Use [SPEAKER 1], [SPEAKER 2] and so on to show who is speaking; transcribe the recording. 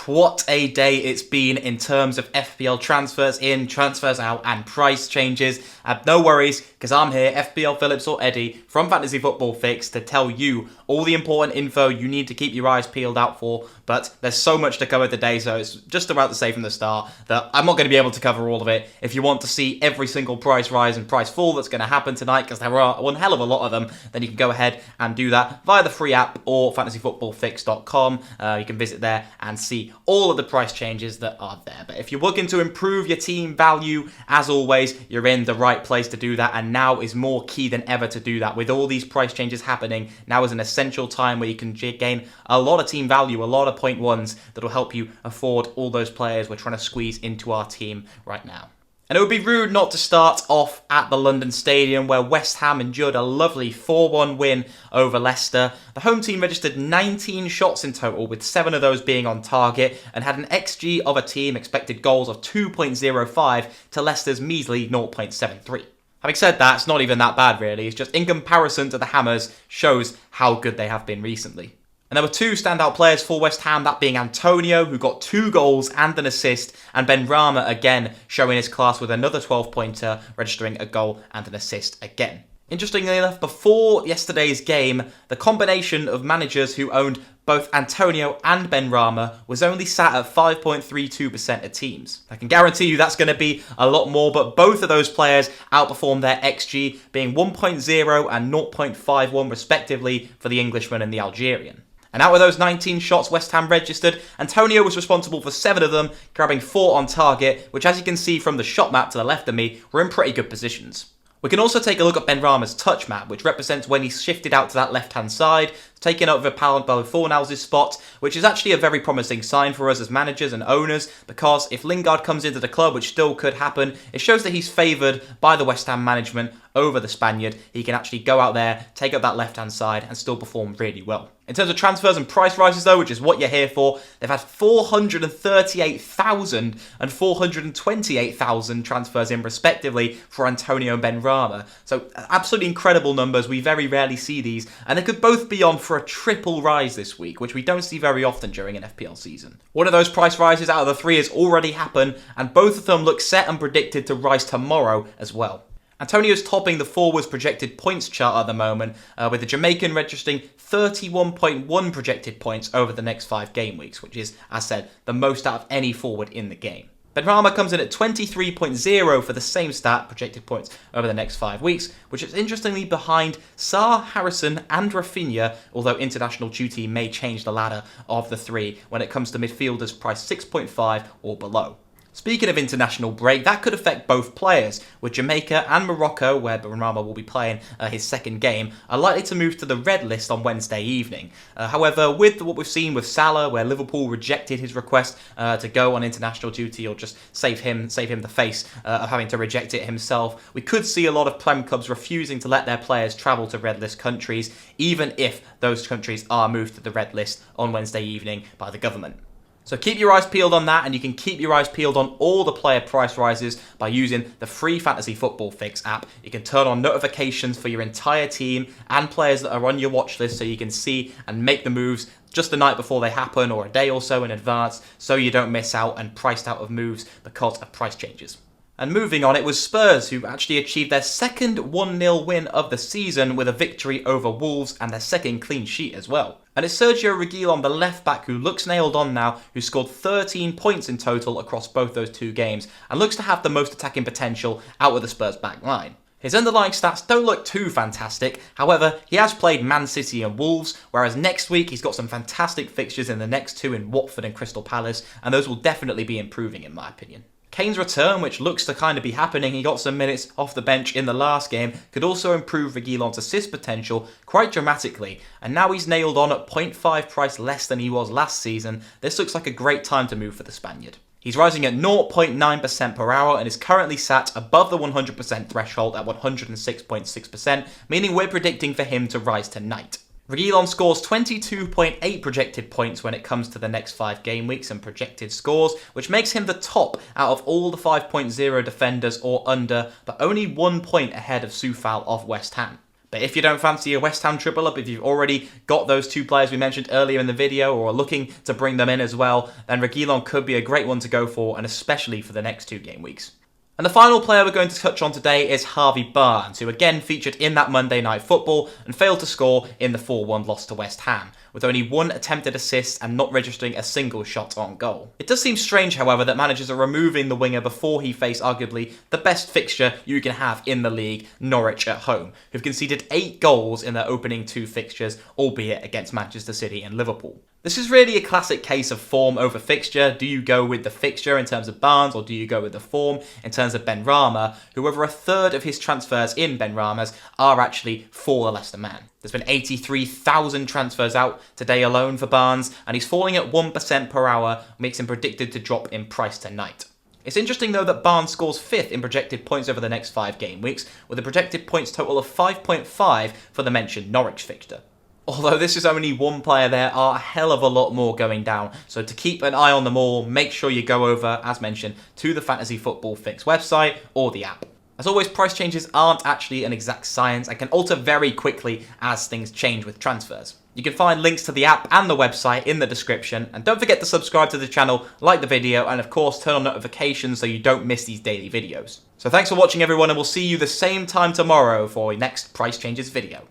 [SPEAKER 1] what a day it's been in terms of FPL transfers in, transfers out, and price changes. No worries, because I'm here, FPL Phillips or Eddie, from Fantasy Football Fix, to tell you all the important info you need to keep your eyes peeled out for. But there's so much to cover today, so it's just about to say from the start that I'm not going to be able to cover all of it. If you want to see every single price rise and price fall that's going to happen tonight, because there are one hell of a lot of them, then you can go ahead and do that via the free app or fantasyfootballfix.com. You can visit there and see all of the price changes that are there. But if you're looking to improve your team value, as always, you're in the right place to do that, and now is more key than ever to do that. With all these price changes happening, now is an essential time where you can gain a lot of team value, a lot of 0.1s that will help you afford all those players we're trying to squeeze into our team right now. And it would be rude not to start off at the London Stadium, where West Ham endured a lovely 4-1 win over Leicester. The home team registered 19 shots in total, with 7 of those being on target, and had an XG of a team expected goals of 2.05 to Leicester's measly 0.73. Having said that, it's not even that bad really. It's just in comparison to the Hammers, shows how good they have been recently. And there were 2 standout players for West Ham, that being Antonio, who got 2 goals and an assist, and Ben Rama again showing his class with another 12-pointer, registering a goal and an assist again. Interestingly enough, before yesterday's game, the combination of managers who owned both Antonio and Ben Rama was only sat at 5.32% of teams. I can guarantee you that's going to be a lot more, but both of those players outperformed their XG, being 1.0 and 0.51 respectively for the Englishman and the Algerian. And out of those 19 shots West Ham registered, Antonio was responsible for 7 of them, grabbing 4 on target, which, as you can see from the shot map to the left of me, were in pretty good positions. We can also take a look at Ben Rama's touch map, which represents when he's shifted out to that left-hand side, taking over Paolo Fornals' spot, which is actually a very promising sign for us as managers and owners, because if Lingard comes into the club, which still could happen, it shows that he's favoured by the West Ham management over the Spaniard. He can actually go out there, take up that left-hand side, and still perform really well. In terms of transfers and price rises though, which is what you're here for, they've had 438,000 and 428,000 transfers in respectively for Antonio and Ben Rama. So absolutely incredible numbers. We very rarely see these, and they could both be on for a triple rise this week, which we don't see very often during an FPL season. One of those price rises out of the 3 has already happened, and both of them look set and predicted to rise tomorrow as well. Antonio's topping the forwards projected points chart at the moment, with the Jamaican registering 31.1 projected points over the next 5 game weeks, which is, as said, the most out of any forward in the game. Ben Rama comes in at 23.0 for the same stat, projected points over the next 5 weeks, which is interestingly behind Sarr, Harrison and Rafinha, although international duty may change the ladder of the 3 when it comes to midfielders priced 6.5 or below. Speaking of international break, that could affect both players, with Jamaica and Morocco, where Ben Rama will be playing his second game, are likely to move to the red list on Wednesday evening. However, with what we've seen with Salah, where Liverpool rejected his request to go on international duty, or just save him the face of having to reject it himself, we could see a lot of Prem clubs refusing to let their players travel to red list countries, even if those countries are moved to the red list on Wednesday evening by the government. So keep your eyes peeled on that, and you can keep your eyes peeled on all the player price rises by using the free Fantasy Football Fix app. You can turn on notifications for your entire team and players that are on your watch list, so you can see and make the moves just the night before they happen, or a day or so in advance, so you don't miss out and priced out of moves because of price changes. And moving on, it was Spurs who actually achieved their second 1-0 win of the season with a victory over Wolves, and their second clean sheet as well. And it's Sergio Reguilón, the left-back, who looks nailed on now, who scored 13 points in total across both those 2 games, and looks to have the most attacking potential out of the Spurs back line. His underlying stats don't look too fantastic, however, he has played Man City and Wolves, whereas next week he's got some fantastic fixtures in the next 2 in Watford and Crystal Palace, and those will definitely be improving in my opinion. Kane's return, which looks to kind of be happening, he got some minutes off the bench in the last game, could also improve Reguilón's assist potential quite dramatically, and now he's nailed on at 0.5 price less than he was last season. This looks like a great time to move for the Spaniard. He's rising at 0.9% per hour and is currently sat above the 100% threshold at 106.6%, meaning we're predicting for him to rise tonight. Reguilón scores 22.8 projected points when it comes to the next 5 game weeks and projected scores, which makes him the top out of all the 5.0 defenders or under, but only 1 point ahead of Soufal of West Ham. But if you don't fancy a West Ham triple up, if you've already got those 2 players we mentioned earlier in the video or are looking to bring them in as well, then Reguilon could be a great one to go for, and especially for the next 2 game weeks. And the final player we're going to touch on today is Harvey Barnes, who again featured in that Monday Night Football and failed to score in the 4-1 loss to West Ham, with only 1 attempted assist and not registering a single shot on goal. It does seem strange, however, that managers are removing the winger before he faced arguably the best fixture you can have in the league, Norwich at home, who've conceded 8 goals in their opening 2 fixtures, albeit against Manchester City and Liverpool. This is really a classic case of form over fixture. Do you go with the fixture in terms of Barnes, or do you go with the form in terms of Benrahma, who over a third of his transfers in Benrahma's are actually for the Leicester man. There's been 83,000 transfers out today alone for Barnes, and he's falling at 1% per hour, makes him predicted to drop in price tonight. It's interesting though that Barnes scores 5th in projected points over the next 5 game weeks, with a projected points total of 5.5 for the mentioned Norwich fixture. Although this is only 1 player, there are a hell of a lot more going down, so to keep an eye on them all, make sure you go over, as mentioned, to the Fantasy Football Fix website or the app. As always, price changes aren't actually an exact science and can alter very quickly as things change with transfers. You can find links to the app and the website in the description, and don't forget to subscribe to the channel, like the video, and of course turn on notifications so you don't miss these daily videos. So thanks for watching everyone, and we'll see you the same time tomorrow for your next price changes video.